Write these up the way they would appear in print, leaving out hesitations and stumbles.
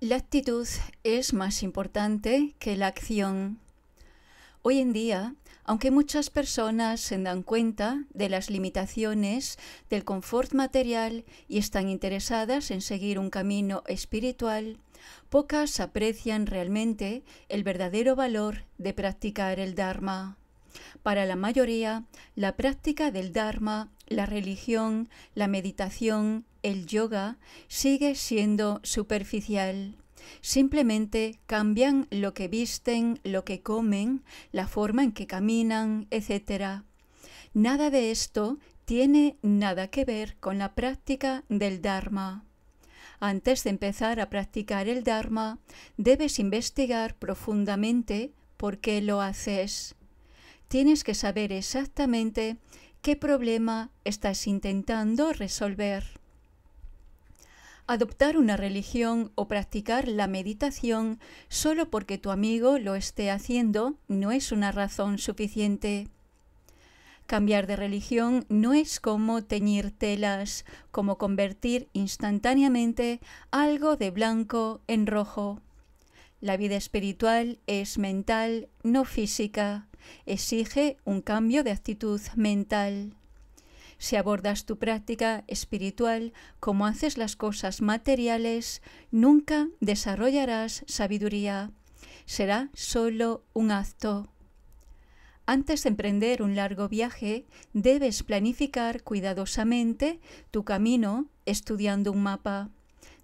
La actitud es más importante que la acción. Hoy en día, aunque muchas personas se dan cuenta de las limitaciones del confort material y están interesadas en seguir un camino espiritual, pocas aprecian realmente el verdadero valor de practicar el Dharma. Para la mayoría, la práctica del Dharma, la religión, la meditación, el yoga, sigue siendo superficial. Simplemente cambian lo que visten, lo que comen, la forma en que caminan, etc. Nada de esto tiene nada que ver con la práctica del Dharma. Antes de empezar a practicar el Dharma, debes investigar profundamente por qué lo haces. Tienes que saber exactamente qué problema estás intentando resolver. Adoptar una religión o practicar la meditación solo porque tu amigo lo esté haciendo no es una razón suficiente. Cambiar de religión no es como teñir telas, como convertir instantáneamente algo de blanco en rojo. La vida espiritual es mental, no física. Exige un cambio de actitud mental. Si abordas tu práctica espiritual como haces las cosas materiales, nunca desarrollarás sabiduría. Será solo un acto. Antes de emprender un largo viaje, debes planificar cuidadosamente tu camino estudiando un mapa.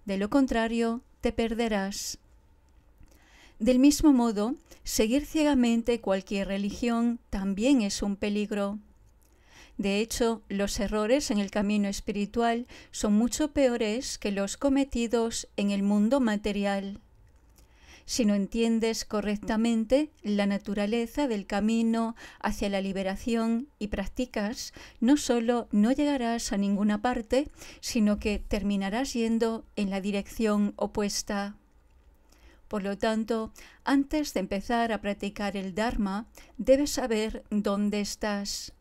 De lo contrario, te perderás. Del mismo modo, seguir ciegamente cualquier religión también es un peligro. De hecho, los errores en el camino espiritual son mucho peores que los cometidos en el mundo material. Si no entiendes correctamente la naturaleza del camino hacia la liberación y practicas, no solo no llegarás a ninguna parte, sino que terminarás yendo en la dirección opuesta. Por lo tanto, antes de empezar a practicar el Dharma, debes saber dónde estás.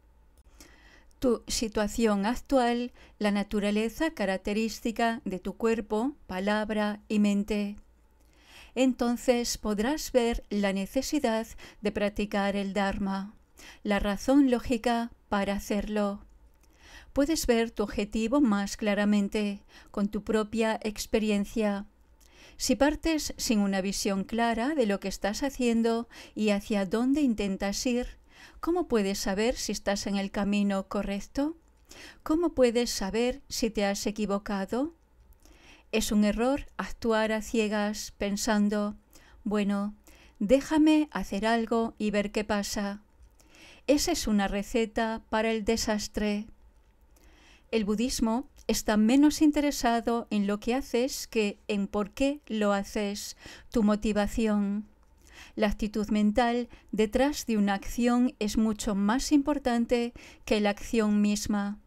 Tu situación actual, la naturaleza característica de tu cuerpo, palabra y mente. Entonces podrás ver la necesidad de practicar el Dharma, la razón lógica para hacerlo. Puedes ver tu objetivo más claramente, con tu propia experiencia. Si partes sin una visión clara de lo que estás haciendo y hacia dónde intentas ir, ¿cómo puedes saber si estás en el camino correcto? ¿Cómo puedes saber si te has equivocado? Es un error actuar a ciegas pensando, bueno, déjame hacer algo y ver qué pasa. Esa es una receta para el desastre. El budismo está menos interesado en lo que haces que en por qué lo haces, tu motivación. La actitud mental detrás de una acción es mucho más importante que la acción misma.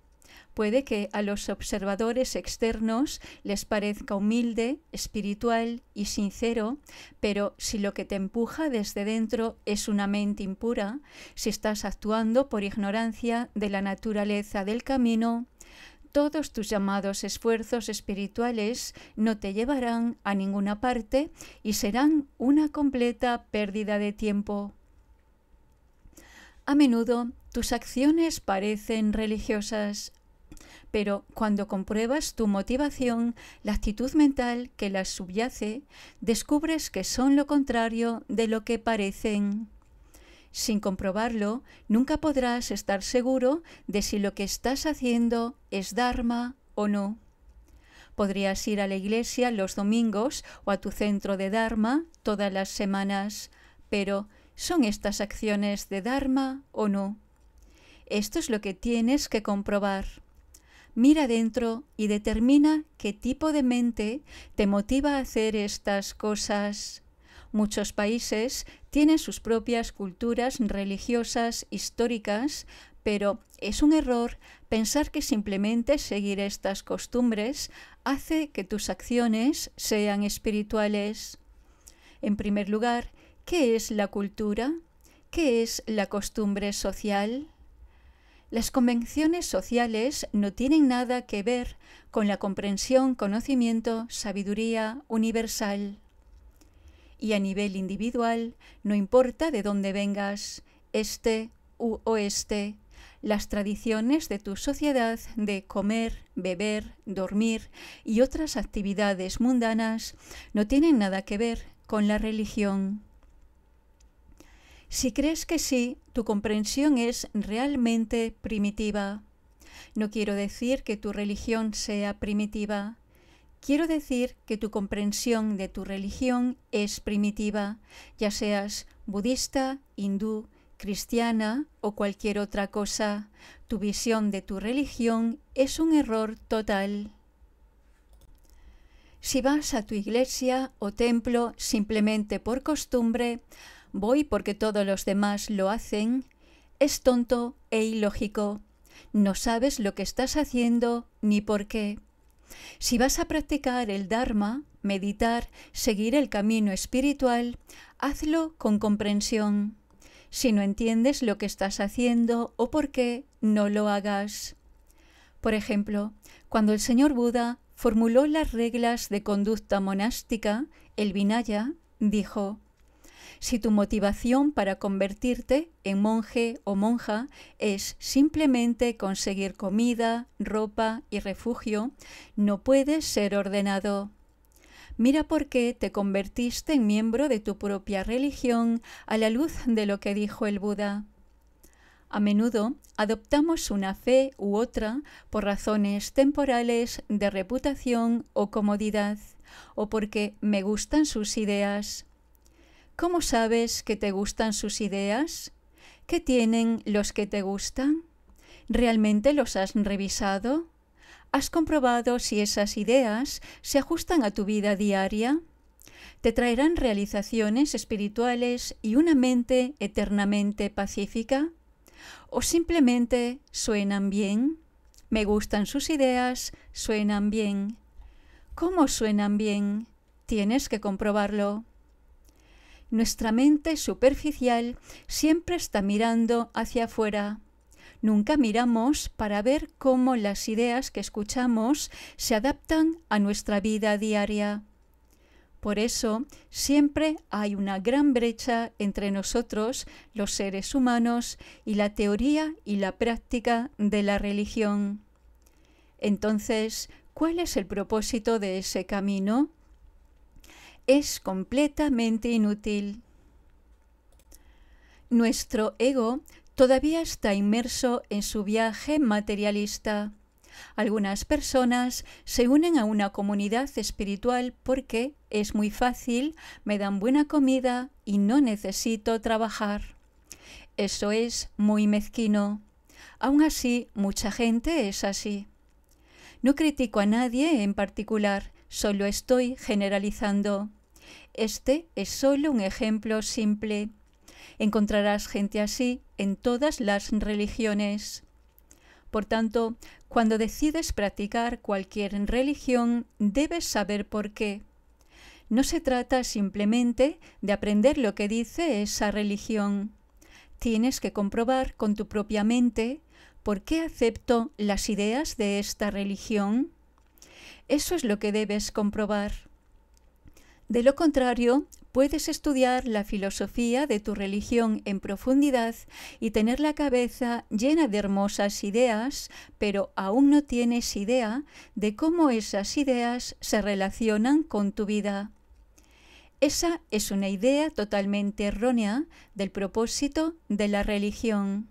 Puede que a los observadores externos les parezca humilde, espiritual y sincero, pero si lo que te empuja desde dentro es una mente impura, si estás actuando por ignorancia de la naturaleza del camino, todos tus llamados esfuerzos espirituales no te llevarán a ninguna parte y serán una completa pérdida de tiempo. A menudo tus acciones parecen religiosas, pero cuando compruebas tu motivación, la actitud mental que las subyace, descubres que son lo contrario de lo que parecen. Sin comprobarlo, nunca podrás estar seguro de si lo que estás haciendo es Dharma o no. Podrías ir a la iglesia los domingos o a tu centro de Dharma todas las semanas, pero ¿son estas acciones de Dharma o no? Esto es lo que tienes que comprobar. Mira dentro y determina qué tipo de mente te motiva a hacer estas cosas. Muchos países tienen sus propias culturas religiosas históricas, pero es un error pensar que simplemente seguir estas costumbres hace que tus acciones sean espirituales. En primer lugar, ¿qué es la cultura? ¿Qué es la costumbre social? Las convenciones sociales no tienen nada que ver con la comprensión, conocimiento, sabiduría universal. Y a nivel individual, no importa de dónde vengas, este u oeste, las tradiciones de tu sociedad de comer, beber, dormir y otras actividades mundanas no tienen nada que ver con la religión. Si crees que sí, tu comprensión es realmente primitiva. No quiero decir que tu religión sea primitiva. Quiero decir que tu comprensión de tu religión es primitiva, ya seas budista, hindú, cristiana o cualquier otra cosa. Tu visión de tu religión es un error total. Si vas a tu iglesia o templo simplemente por costumbre, voy porque todos los demás lo hacen, es tonto e ilógico. No sabes lo que estás haciendo ni por qué. Si vas a practicar el Dharma, meditar, seguir el camino espiritual, hazlo con comprensión. Si no entiendes lo que estás haciendo o por qué, no lo hagas. Por ejemplo, cuando el señor Buda formuló las reglas de conducta monástica, el Vinaya, dijo: si tu motivación para convertirte en monje o monja es simplemente conseguir comida, ropa y refugio, no puedes ser ordenado. Mira por qué te convertiste en miembro de tu propia religión a la luz de lo que dijo el Buda. A menudo adoptamos una fe u otra por razones temporales de reputación o comodidad, o porque me gustan sus ideas. ¿Cómo sabes que te gustan sus ideas? ¿Qué tienen los que te gustan? ¿Realmente los has revisado? ¿Has comprobado si esas ideas se ajustan a tu vida diaria? ¿Te traerán realizaciones espirituales y una mente eternamente pacífica? ¿O simplemente suenan bien? Me gustan sus ideas, suenan bien. ¿Cómo suenan bien? Tienes que comprobarlo. Nuestra mente superficial siempre está mirando hacia afuera. Nunca miramos para ver cómo las ideas que escuchamos se adaptan a nuestra vida diaria. Por eso, siempre hay una gran brecha entre nosotros, los seres humanos, y la teoría y la práctica de la religión. Entonces, ¿cuál es el propósito de ese camino? Es completamente inútil. Nuestro ego todavía está inmerso en su viaje materialista. Algunas personas se unen a una comunidad espiritual porque es muy fácil, me dan buena comida y no necesito trabajar. Eso es muy mezquino. Aún así, mucha gente es así. No critico a nadie en particular, solo estoy generalizando. Este es solo un ejemplo simple. Encontrarás gente así en todas las religiones. Por tanto, cuando decides practicar cualquier religión, debes saber por qué. No se trata simplemente de aprender lo que dice esa religión. Tienes que comprobar con tu propia mente por qué acepto las ideas de esta religión. Eso es lo que debes comprobar. De lo contrario, puedes estudiar la filosofía de tu religión en profundidad y tener la cabeza llena de hermosas ideas, pero aún no tienes idea de cómo esas ideas se relacionan con tu vida. Esa es una idea totalmente errónea del propósito de la religión.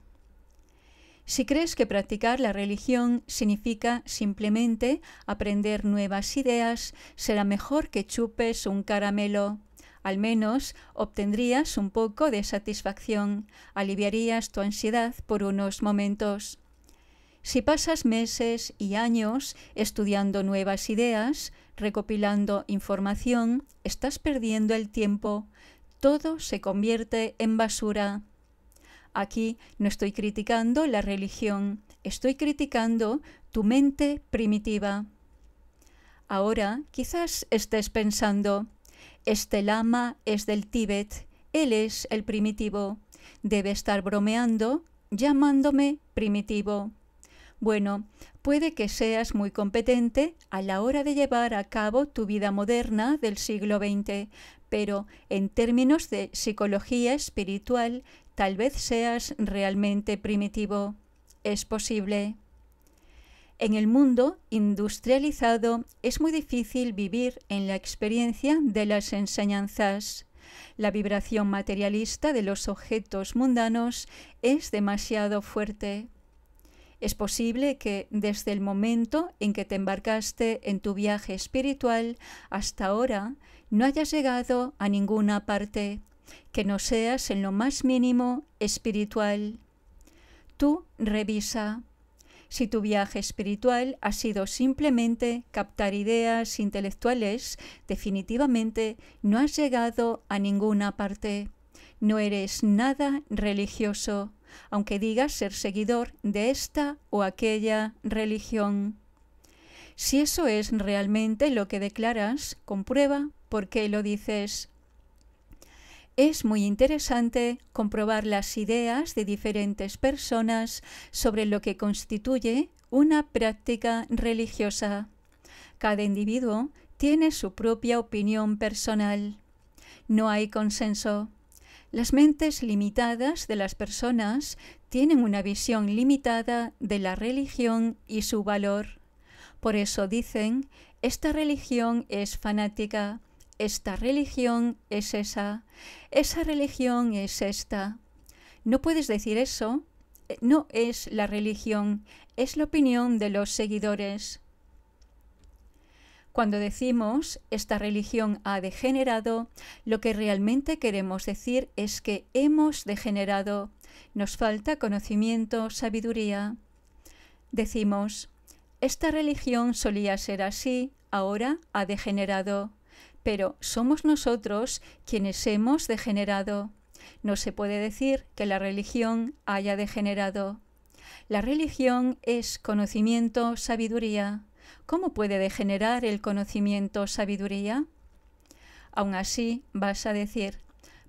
Si crees que practicar la religión significa simplemente aprender nuevas ideas, será mejor que chupes un caramelo. Al menos obtendrías un poco de satisfacción, aliviarías tu ansiedad por unos momentos. Si pasas meses y años estudiando nuevas ideas, recopilando información, estás perdiendo el tiempo. Todo se convierte en basura. Aquí no estoy criticando la religión, estoy criticando tu mente primitiva. Ahora quizás estés pensando: este lama es del Tíbet, él es el primitivo, debe estar bromeando llamándome primitivo. Bueno, puede que seas muy competente a la hora de llevar a cabo tu vida moderna del siglo XX, pero en términos de psicología espiritual, tal vez seas realmente primitivo. Es posible. En el mundo industrializado es muy difícil vivir en la experiencia de las enseñanzas. La vibración materialista de los objetos mundanos es demasiado fuerte. Es posible que desde el momento en que te embarcaste en tu viaje espiritual hasta ahora no hayas llegado a ninguna parte, que no seas en lo más mínimo espiritual. Tú revisa. Si tu viaje espiritual ha sido simplemente captar ideas intelectuales, definitivamente no has llegado a ninguna parte. No eres nada religioso, aunque digas ser seguidor de esta o aquella religión. Si eso es realmente lo que declaras, comprueba por qué lo dices. Es muy interesante comprobar las ideas de diferentes personas sobre lo que constituye una práctica religiosa. Cada individuo tiene su propia opinión personal. No hay consenso. Las mentes limitadas de las personas tienen una visión limitada de la religión y su valor. Por eso dicen, esta religión es fanática, esta religión es esa religión es esta. No puedes decir eso, no es la religión, es la opinión de los seguidores. Cuando decimos esta religión ha degenerado, lo que realmente queremos decir es que hemos degenerado. Nos falta conocimiento, sabiduría. Decimos, esta religión solía ser así, ahora ha degenerado. Pero somos nosotros quienes hemos degenerado. No se puede decir que la religión haya degenerado. La religión es conocimiento, sabiduría. ¿Cómo puede degenerar el conocimiento, sabiduría? Aún así, vas a decir,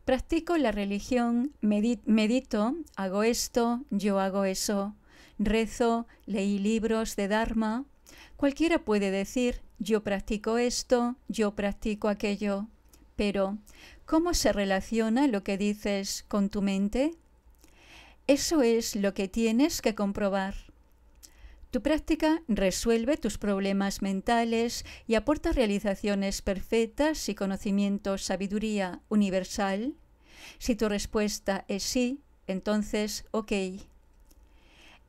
practico la religión, medito, hago esto, yo hago eso, rezo, leí libros de Dharma. Cualquiera puede decir, yo practico esto, yo practico aquello. Pero, ¿cómo se relaciona lo que dices con tu mente? Eso es lo que tienes que comprobar. Tu práctica resuelve tus problemas mentales y aporta realizaciones perfectas y conocimiento, sabiduría universal. Si tu respuesta es sí, entonces, ok.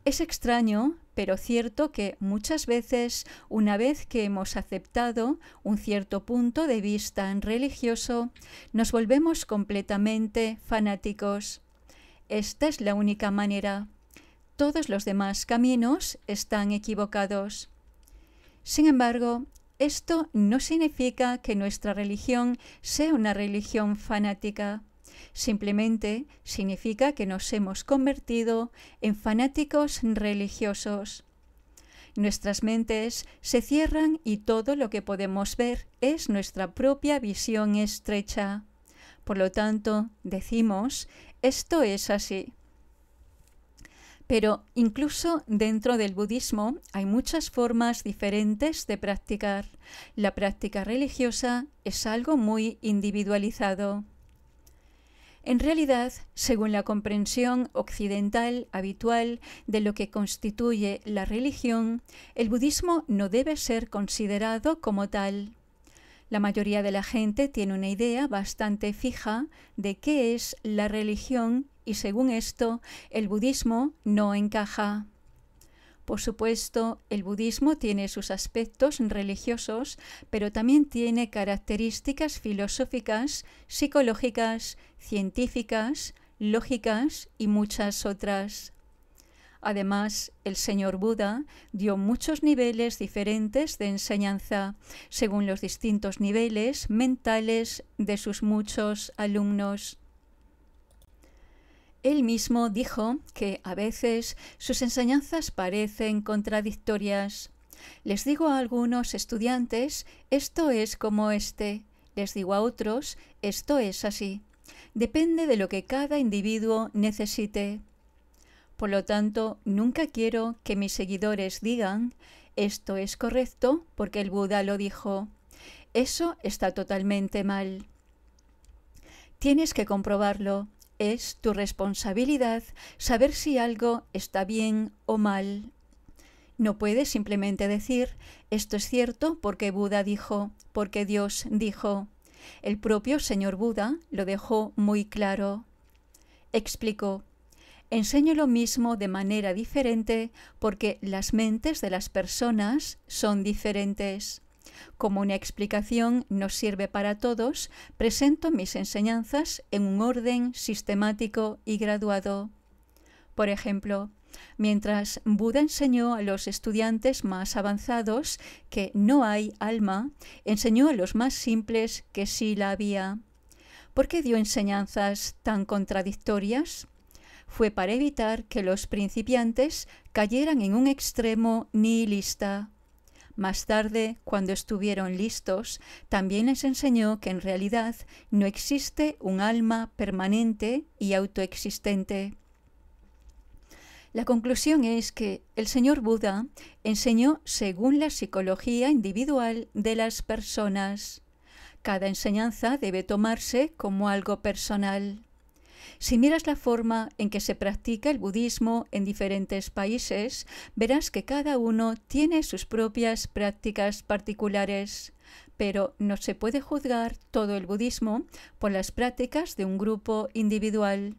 Es extraño, pero cierto que muchas veces, una vez que hemos aceptado un cierto punto de vista religioso, nos volvemos completamente fanáticos. Esta es la única manera. Todos los demás caminos están equivocados. Sin embargo, esto no significa que nuestra religión sea una religión fanática. Simplemente significa que nos hemos convertido en fanáticos religiosos. Nuestras mentes se cierran y todo lo que podemos ver es nuestra propia visión estrecha. Por lo tanto, decimos, esto es así. Pero incluso dentro del budismo hay muchas formas diferentes de practicar. La práctica religiosa es algo muy individualizado. En realidad, según la comprensión occidental habitual de lo que constituye la religión, el budismo no debe ser considerado como tal. La mayoría de la gente tiene una idea bastante fija de qué es la religión y según esto, el budismo no encaja. Por supuesto, el budismo tiene sus aspectos religiosos, pero también tiene características filosóficas, psicológicas, científicas, lógicas y muchas otras. Además, el señor Buda dio muchos niveles diferentes de enseñanza, según los distintos niveles mentales de sus muchos alumnos. Él mismo dijo que a veces sus enseñanzas parecen contradictorias. Les digo a algunos estudiantes, esto es como este. Les digo a otros, esto es así. Depende de lo que cada individuo necesite. Por lo tanto, nunca quiero que mis seguidores digan, esto es correcto porque el Buda lo dijo. Eso está totalmente mal. Tienes que comprobarlo. Es tu responsabilidad saber si algo está bien o mal. No puedes simplemente decir, esto es cierto porque Buda dijo, porque Dios dijo. El propio señor Buda lo dejó muy claro. Explicó, enseño lo mismo de manera diferente porque las mentes de las personas son diferentes. Como una explicación nos sirve para todos, presento mis enseñanzas en un orden sistemático y graduado. Por ejemplo, mientras Buda enseñó a los estudiantes más avanzados que no hay alma, enseñó a los más simples que sí la había. ¿Por qué dio enseñanzas tan contradictorias? Fue para evitar que los principiantes cayeran en un extremo nihilista. Más tarde, cuando estuvieron listos, también les enseñó que en realidad no existe un alma permanente y autoexistente. La conclusión es que el señor Buda enseñó según la psicología individual de las personas. Cada enseñanza debe tomarse como algo personal. Si miras la forma en que se practica el budismo en diferentes países, verás que cada uno tiene sus propias prácticas particulares, pero no se puede juzgar todo el budismo por las prácticas de un grupo individual.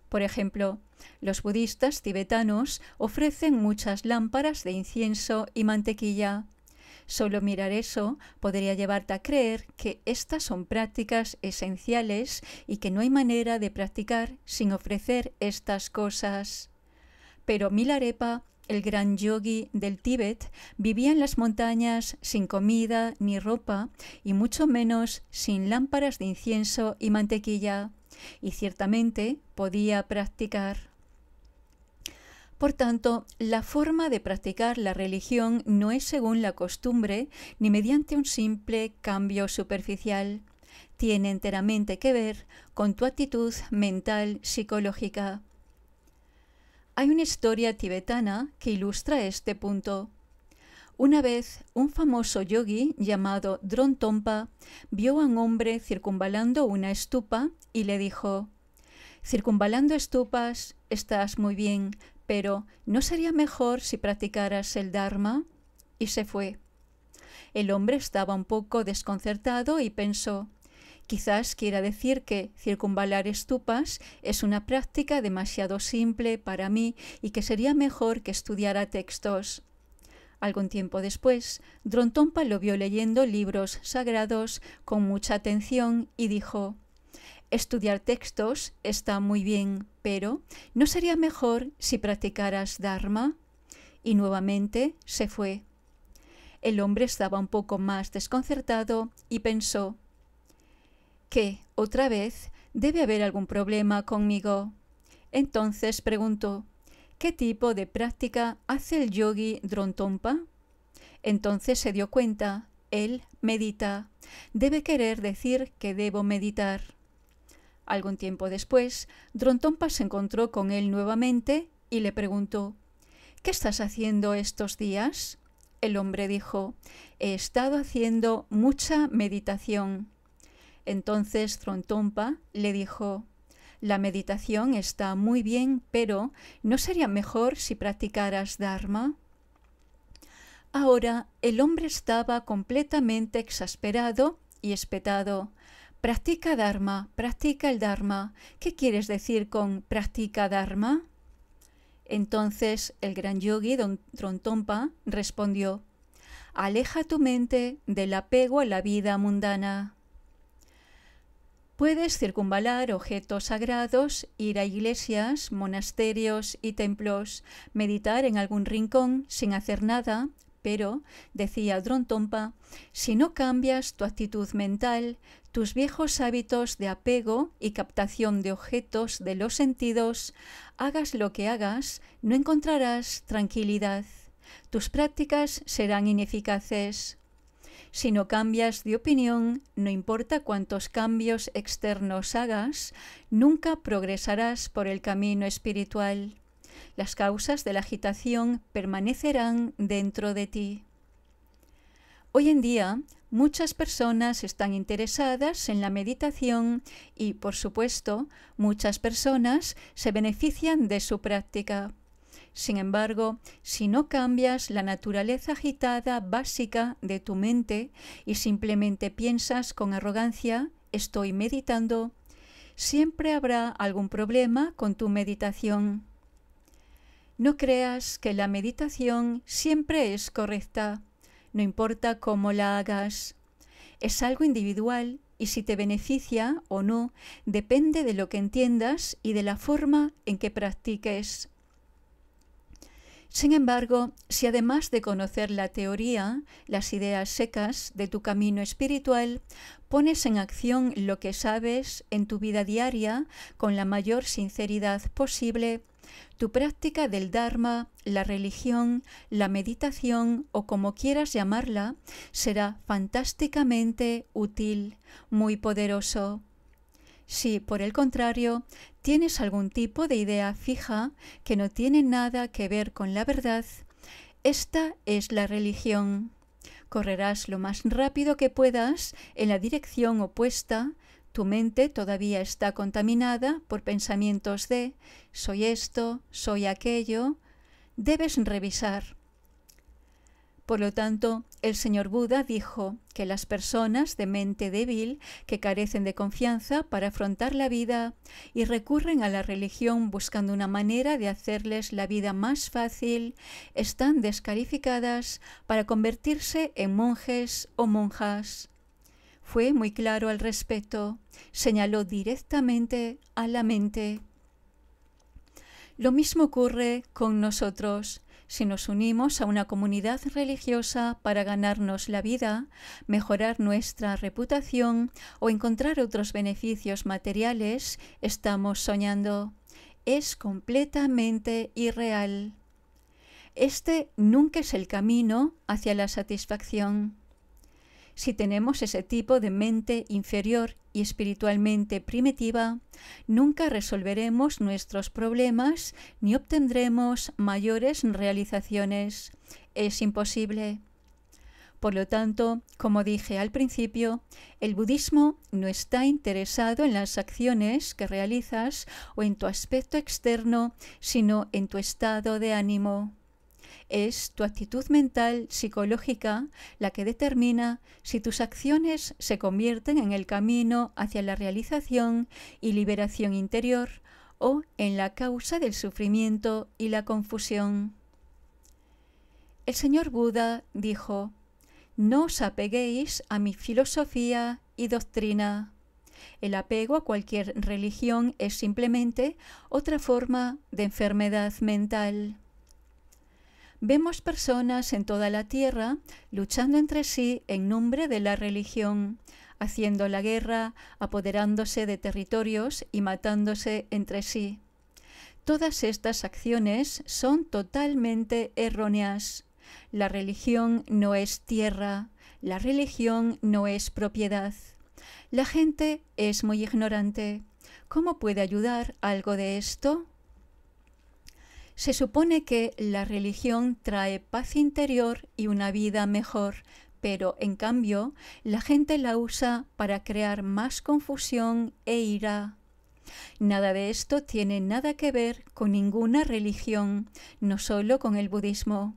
Por ejemplo, los budistas tibetanos ofrecen muchas lámparas de incienso y mantequilla. Solo mirar eso podría llevarte a creer que estas son prácticas esenciales y que no hay manera de practicar sin ofrecer estas cosas. Pero Milarepa, el gran yogi del Tíbet, vivía en las montañas sin comida ni ropa y mucho menos sin lámparas de incienso y mantequilla, y ciertamente podía practicar. Por tanto, la forma de practicar la religión no es según la costumbre ni mediante un simple cambio superficial. Tiene enteramente que ver con tu actitud mental psicológica. Hay una historia tibetana que ilustra este punto. Una vez, un famoso yogi llamado Drontompa vio a un hombre circunvalando una estupa y le dijo: «Circunvalando estupas estás muy bien, pero ¿no sería mejor si practicaras el Dharma?» Y se fue. El hombre estaba un poco desconcertado y pensó: quizás quiera decir que circunvalar estupas es una práctica demasiado simple para mí y que sería mejor que estudiara textos. Algún tiempo después, Drontompa lo vio leyendo libros sagrados con mucha atención y dijo: «Estudiar textos está muy bien, pero ¿no sería mejor si practicaras Dharma?» Y nuevamente se fue. El hombre estaba un poco más desconcertado y pensó: «¿Qué? ¿Otra vez? Debe haber algún problema conmigo». Entonces preguntó: «¿Qué tipo de práctica hace el yogi Drontompa?» Entonces se dio cuenta: él medita. Debe querer decir que debo meditar. Algún tiempo después, Drontompa se encontró con él nuevamente y le preguntó: «¿Qué estás haciendo estos días?» El hombre dijo: «He estado haciendo mucha meditación». Entonces Drontompa le dijo: «La meditación está muy bien, pero ¿no sería mejor si practicaras Dharma?» Ahora el hombre estaba completamente exasperado y espetado. «Practica Dharma, practica el Dharma. ¿Qué quieres decir con practica Dharma?» Entonces el gran yogi Drontompa respondió: «Aleja tu mente del apego a la vida mundana. Puedes circunvalar objetos sagrados, ir a iglesias, monasterios y templos, meditar en algún rincón sin hacer nada, pero, decía Drontompa, si no cambias tu actitud mental, tus viejos hábitos de apego y captación de objetos de los sentidos, hagas lo que hagas, no encontrarás tranquilidad. Tus prácticas serán ineficaces. Si no cambias de opinión, no importa cuántos cambios externos hagas, nunca progresarás por el camino espiritual. Las causas de la agitación permanecerán dentro de ti. Hoy en día, muchas personas están interesadas en la meditación y, por supuesto, muchas personas se benefician de su práctica. Sin embargo, si no cambias la naturaleza agitada básica de tu mente y simplemente piensas con arrogancia, estoy meditando, siempre habrá algún problema con tu meditación. No creas que la meditación siempre es correcta, no importa cómo la hagas. Es algo individual y si te beneficia o no depende de lo que entiendas y de la forma en que practiques. Sin embargo, si además de conocer la teoría, las ideas secas de tu camino espiritual, pones en acción lo que sabes en tu vida diaria con la mayor sinceridad posible, tu práctica del Dharma, la religión, la meditación o como quieras llamarla, será fantásticamente útil, muy poderoso. Si, por el contrario, tienes algún tipo de idea fija que no tiene nada que ver con la verdad, esta es la religión. Correrás lo más rápido que puedas en la dirección opuesta. Tu mente todavía está contaminada por pensamientos de «soy esto, soy aquello». Debes revisar. Por lo tanto, el señor Buda dijo que las personas de mente débil que carecen de confianza para afrontar la vida y recurren a la religión buscando una manera de hacerles la vida más fácil, están descalificadas para convertirse en monjes o monjas. Fue muy claro al respecto, señaló directamente a la mente. Lo mismo ocurre con nosotros. Si nos unimos a una comunidad religiosa para ganarnos la vida, mejorar nuestra reputación o encontrar otros beneficios materiales, estamos soñando. Es completamente irreal. Este nunca es el camino hacia la satisfacción. Si tenemos ese tipo de mente inferior y espiritualmente primitiva, nunca resolveremos nuestros problemas ni obtendremos mayores realizaciones. Es imposible. Por lo tanto, como dije al principio, el budismo no está interesado en las acciones que realizas o en tu aspecto externo, sino en tu estado de ánimo. Es tu actitud mental psicológica la que determina si tus acciones se convierten en el camino hacia la realización y liberación interior o en la causa del sufrimiento y la confusión. El señor Buda dijo: «No os apeguéis a mi filosofía y doctrina». El apego a cualquier religión es simplemente otra forma de enfermedad mental. Vemos personas en toda la tierra luchando entre sí en nombre de la religión, haciendo la guerra, apoderándose de territorios y matándose entre sí. Todas estas acciones son totalmente erróneas. La religión no es tierra, la religión no es propiedad. La gente es muy ignorante. ¿Cómo puede ayudar algo de esto? Se supone que la religión trae paz interior y una vida mejor, pero en cambio la gente la usa para crear más confusión e ira. Nada de esto tiene nada que ver con ninguna religión, no solo con el budismo.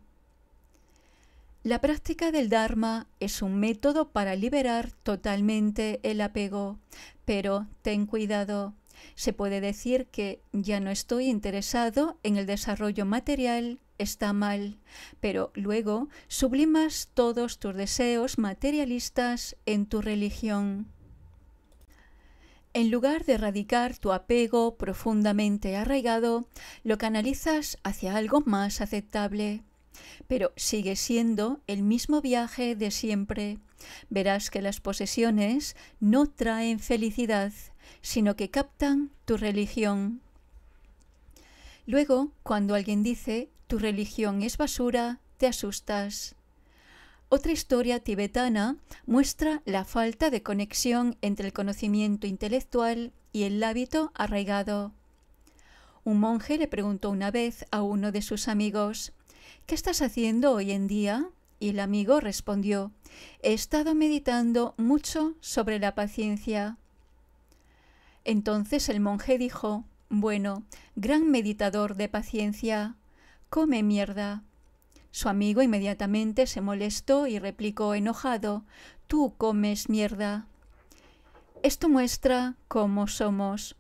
La práctica del Dharma es un método para liberar totalmente el apego, pero ten cuidado. Se puede decir que ya no estoy interesado en el desarrollo material, está mal, pero luego sublimas todos tus deseos materialistas en tu religión. En lugar de erradicar tu apego profundamente arraigado, lo canalizas hacia algo más aceptable. Pero sigue siendo el mismo viaje de siempre. Verás que las posesiones no traen felicidad, sino que captan tu religión. Luego, cuando alguien dice «tu religión es basura», te asustas. Otra historia tibetana muestra la falta de conexión entre el conocimiento intelectual y el hábito arraigado. Un monje le preguntó una vez a uno de sus amigos: ¿qué estás haciendo hoy en día? Y el amigo respondió: he estado meditando mucho sobre la paciencia. Entonces el monje dijo: bueno, gran meditador de paciencia, come mierda. Su amigo inmediatamente se molestó y replicó enojado: tú comes mierda. Esto muestra cómo somos.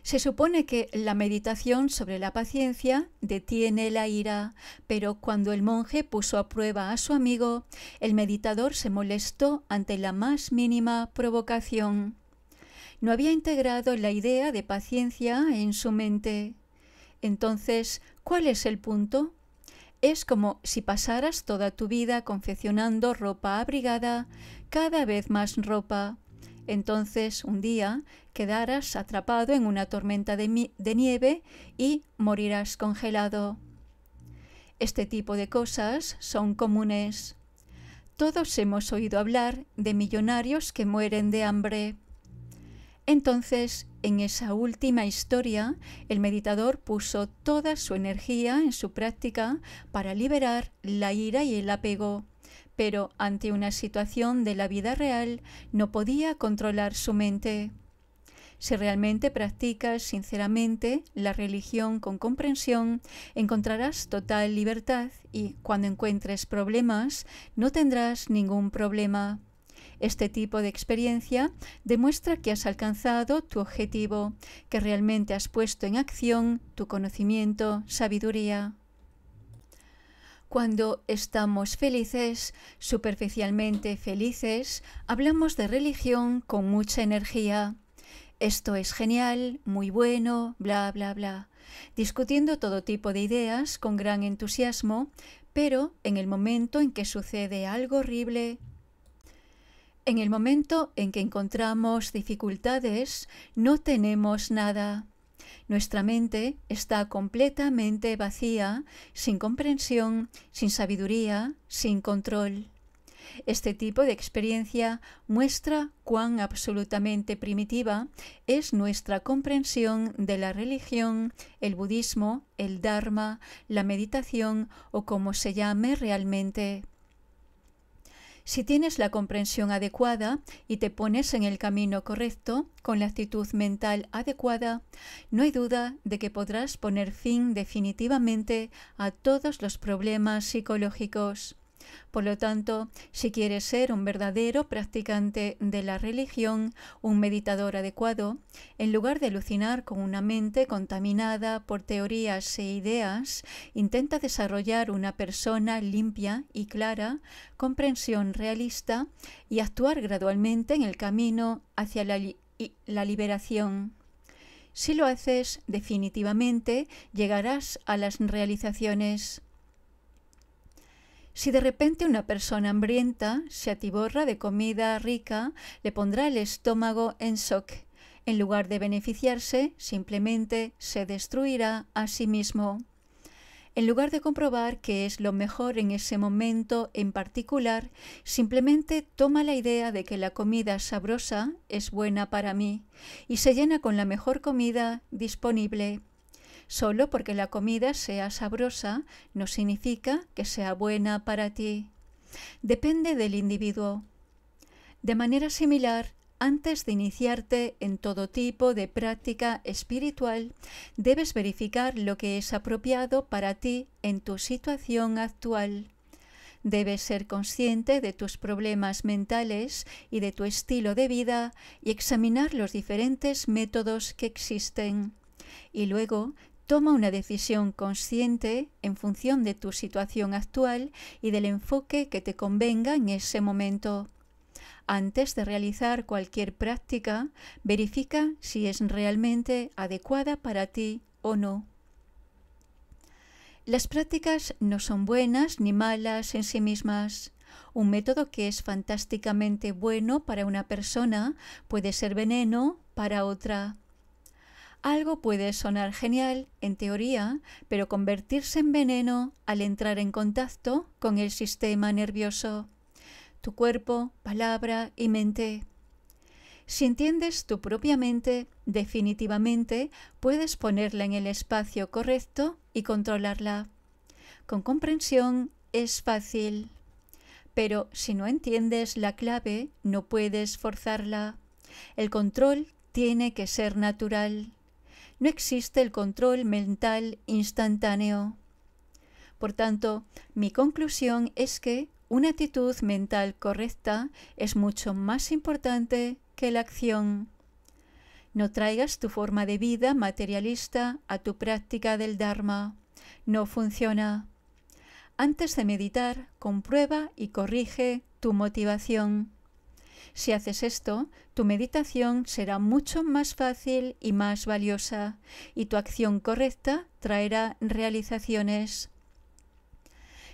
Se supone que la meditación sobre la paciencia detiene la ira, pero cuando el monje puso a prueba a su amigo, el meditador se molestó ante la más mínima provocación. No había integrado la idea de paciencia en su mente. Entonces, ¿cuál es el punto? Es como si pasaras toda tu vida confeccionando ropa abrigada, cada vez más ropa. Entonces, un día, quedarás atrapado en una tormenta de nieve y morirás congelado. Este tipo de cosas son comunes. Todos hemos oído hablar de millonarios que mueren de hambre. Entonces, en esa última historia, el meditador puso toda su energía en su práctica para liberar la ira y el apego, pero ante una situación de la vida real no podía controlar su mente. Si realmente practicas sinceramente la religión con comprensión, encontrarás total libertad y cuando encuentres problemas, no tendrás ningún problema. Este tipo de experiencia demuestra que has alcanzado tu objetivo, que realmente has puesto en acción tu conocimiento, sabiduría. Cuando estamos felices, superficialmente felices, hablamos de religión con mucha energía. Esto es genial, muy bueno, bla, bla, bla, discutiendo todo tipo de ideas con gran entusiasmo, pero en el momento en que sucede algo horrible, en el momento en que encontramos dificultades, no tenemos nada. Nuestra mente está completamente vacía, sin comprensión, sin sabiduría, sin control. Este tipo de experiencia muestra cuán absolutamente primitiva es nuestra comprensión de la religión, el budismo, el dharma, la meditación o como se llame realmente. Si tienes la comprensión adecuada y te pones en el camino correcto, con la actitud mental adecuada, no hay duda de que podrás poner fin definitivamente a todos los problemas psicológicos. Por lo tanto, si quieres ser un verdadero practicante de la religión, un meditador adecuado, en lugar de alucinar con una mente contaminada por teorías e ideas, intenta desarrollar una persona limpia y clara, comprensión realista y actuar gradualmente en el camino hacia la liberación. Si lo haces, definitivamente llegarás a las realizaciones. Si de repente una persona hambrienta se atiborra de comida rica, le pondrá el estómago en shock. En lugar de beneficiarse, simplemente se destruirá a sí mismo. En lugar de comprobar qué es lo mejor en ese momento en particular, simplemente toma la idea de que la comida sabrosa es buena para mí y se llena con la mejor comida disponible. Solo porque la comida sea sabrosa no significa que sea buena para ti. Depende del individuo. De manera similar, antes de iniciarte en todo tipo de práctica espiritual, debes verificar lo que es apropiado para ti en tu situación actual. Debes ser consciente de tus problemas mentales y de tu estilo de vida y examinar los diferentes métodos que existen. Y luego, toma una decisión consciente en función de tu situación actual y del enfoque que te convenga en ese momento. Antes de realizar cualquier práctica, verifica si es realmente adecuada para ti o no. Las prácticas no son buenas ni malas en sí mismas. Un método que es fantásticamente bueno para una persona puede ser veneno para otra. Algo puede sonar genial en teoría, pero convertirse en veneno al entrar en contacto con el sistema nervioso, tu cuerpo, palabra y mente. Si entiendes tu propia mente, definitivamente puedes ponerla en el espacio correcto y controlarla. Con comprensión es fácil, pero si no entiendes la clave, no puedes forzarla. El control tiene que ser natural. No existe el control mental instantáneo. Por tanto, mi conclusión es que una actitud mental correcta es mucho más importante que la acción. No traigas tu forma de vida materialista a tu práctica del Dharma. No funciona. Antes de meditar, comprueba y corrige tu motivación. Si haces esto, tu meditación será mucho más fácil y más valiosa, y tu acción correcta traerá realizaciones.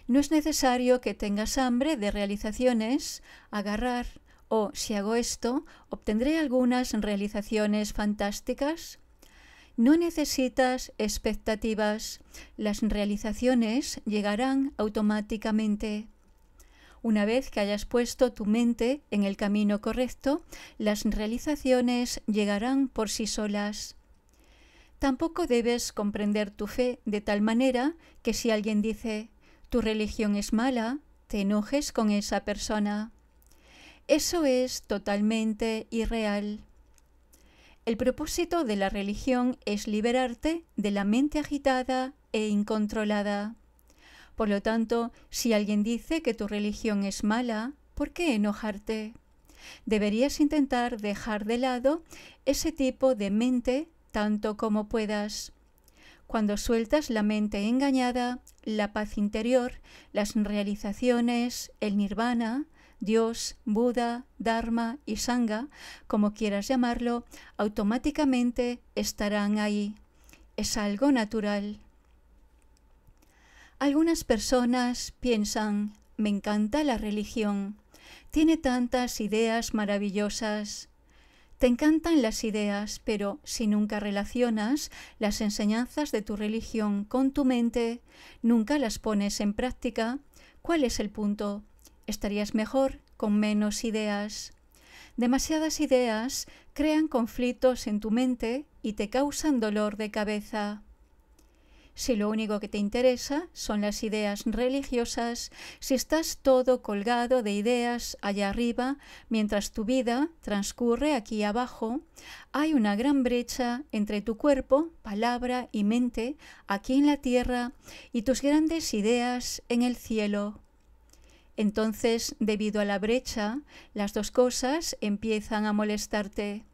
No es necesario que tengas hambre de realizaciones, agarrar, o si hago esto, obtendré algunas realizaciones fantásticas. No necesitas expectativas, las realizaciones llegarán automáticamente. Una vez que hayas puesto tu mente en el camino correcto, las realizaciones llegarán por sí solas. Tampoco debes comprender tu fe de tal manera que si alguien dice «tu religión es mala», te enojes con esa persona. Eso es totalmente irreal. El propósito de la religión es liberarte de la mente agitada e incontrolada. Por lo tanto, si alguien dice que tu religión es mala, ¿por qué enojarte? Deberías intentar dejar de lado ese tipo de mente tanto como puedas. Cuando sueltas la mente engañada, la paz interior, las realizaciones, el nirvana, Dios, Buda, Dharma y Sangha, como quieras llamarlo, automáticamente estarán ahí. Es algo natural. Algunas personas piensan, me encanta la religión, tiene tantas ideas maravillosas. Te encantan las ideas, pero si nunca relacionas las enseñanzas de tu religión con tu mente, nunca las pones en práctica, ¿cuál es el punto? Estarías mejor con menos ideas. Demasiadas ideas crean conflictos en tu mente y te causan dolor de cabeza. Si lo único que te interesa son las ideas religiosas, si estás todo colgado de ideas allá arriba, mientras tu vida transcurre aquí abajo, hay una gran brecha entre tu cuerpo, palabra y mente aquí en la tierra y tus grandes ideas en el cielo. Entonces, debido a la brecha, las dos cosas empiezan a molestarte.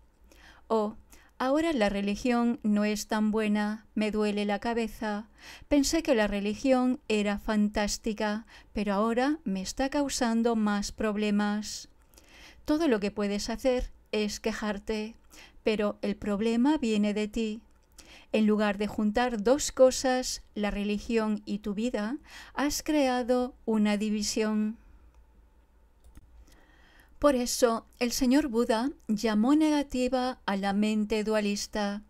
Oh, ahora la religión no es tan buena, me duele la cabeza. Pensé que la religión era fantástica, pero ahora me está causando más problemas. Todo lo que puedes hacer es quejarte, pero el problema viene de ti. En lugar de juntar dos cosas, la religión y tu vida, has creado una división. Por eso, el señor Buda llamó negativa a la mente dualista.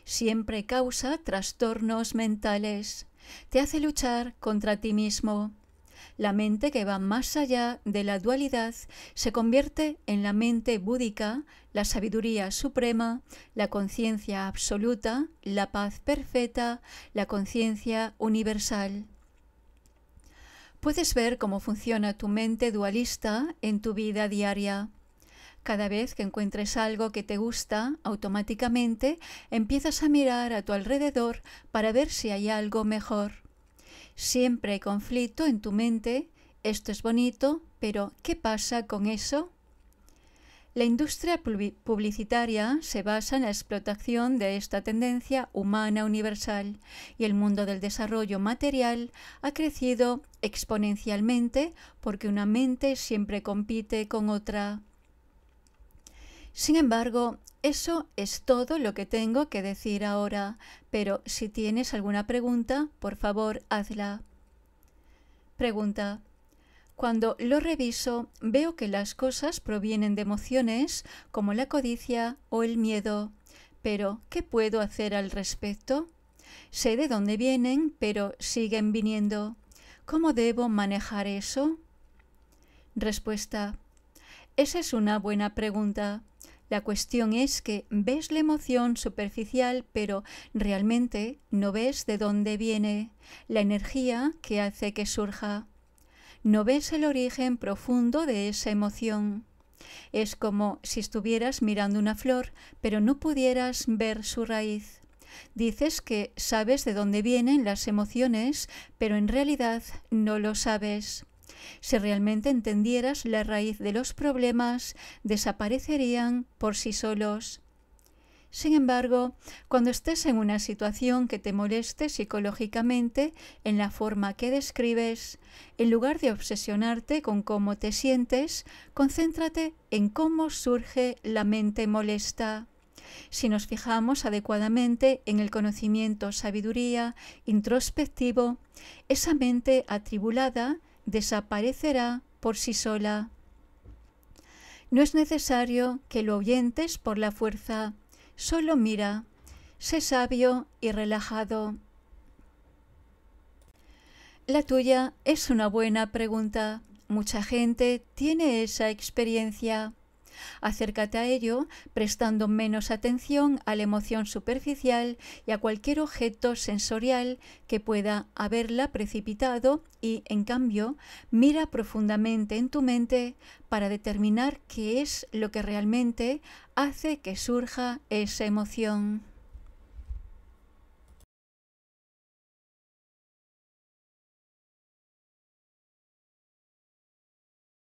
Siempre causa trastornos mentales. Te hace luchar contra ti mismo. La mente que va más allá de la dualidad se convierte en la mente búdica, la sabiduría suprema, la conciencia absoluta, la paz perfecta, la conciencia universal. Puedes ver cómo funciona tu mente dualista en tu vida diaria. Cada vez que encuentres algo que te gusta, automáticamente empiezas a mirar a tu alrededor para ver si hay algo mejor. Siempre hay conflicto en tu mente, esto es bonito, pero ¿qué pasa con eso? La industria publicitaria se basa en la explotación de esta tendencia humana universal y el mundo del desarrollo material ha crecido exponencialmente porque una mente siempre compite con otra. Sin embargo, eso es todo lo que tengo que decir ahora, pero si tienes alguna pregunta, por favor, hazla. Pregunta. Cuando lo reviso, veo que las cosas provienen de emociones como la codicia o el miedo. Pero, ¿qué puedo hacer al respecto? Sé de dónde vienen, pero siguen viniendo. ¿Cómo debo manejar eso? Respuesta. Esa es una buena pregunta. La cuestión es que ves la emoción superficial, pero realmente no ves de dónde viene, la energía que hace que surja. No ves el origen profundo de esa emoción. Es como si estuvieras mirando una flor, pero no pudieras ver su raíz. Dices que sabes de dónde vienen las emociones, pero en realidad no lo sabes. Si realmente entendieras la raíz de los problemas, desaparecerían por sí solos. Sin embargo, cuando estés en una situación que te moleste psicológicamente en la forma que describes, en lugar de obsesionarte con cómo te sientes, concéntrate en cómo surge la mente molesta. Si nos fijamos adecuadamente en el conocimiento, sabiduría, introspectivo, esa mente atribulada desaparecerá por sí sola. No es necesario que lo ahuyentes por la fuerza, solo mira, sé sabio y relajado. La tuya es una buena pregunta. Mucha gente tiene esa experiencia. Acércate a ello prestando menos atención a la emoción superficial y a cualquier objeto sensorial que pueda haberla precipitado y, en cambio, mira profundamente en tu mente para determinar qué es lo que realmente hace que surja esa emoción.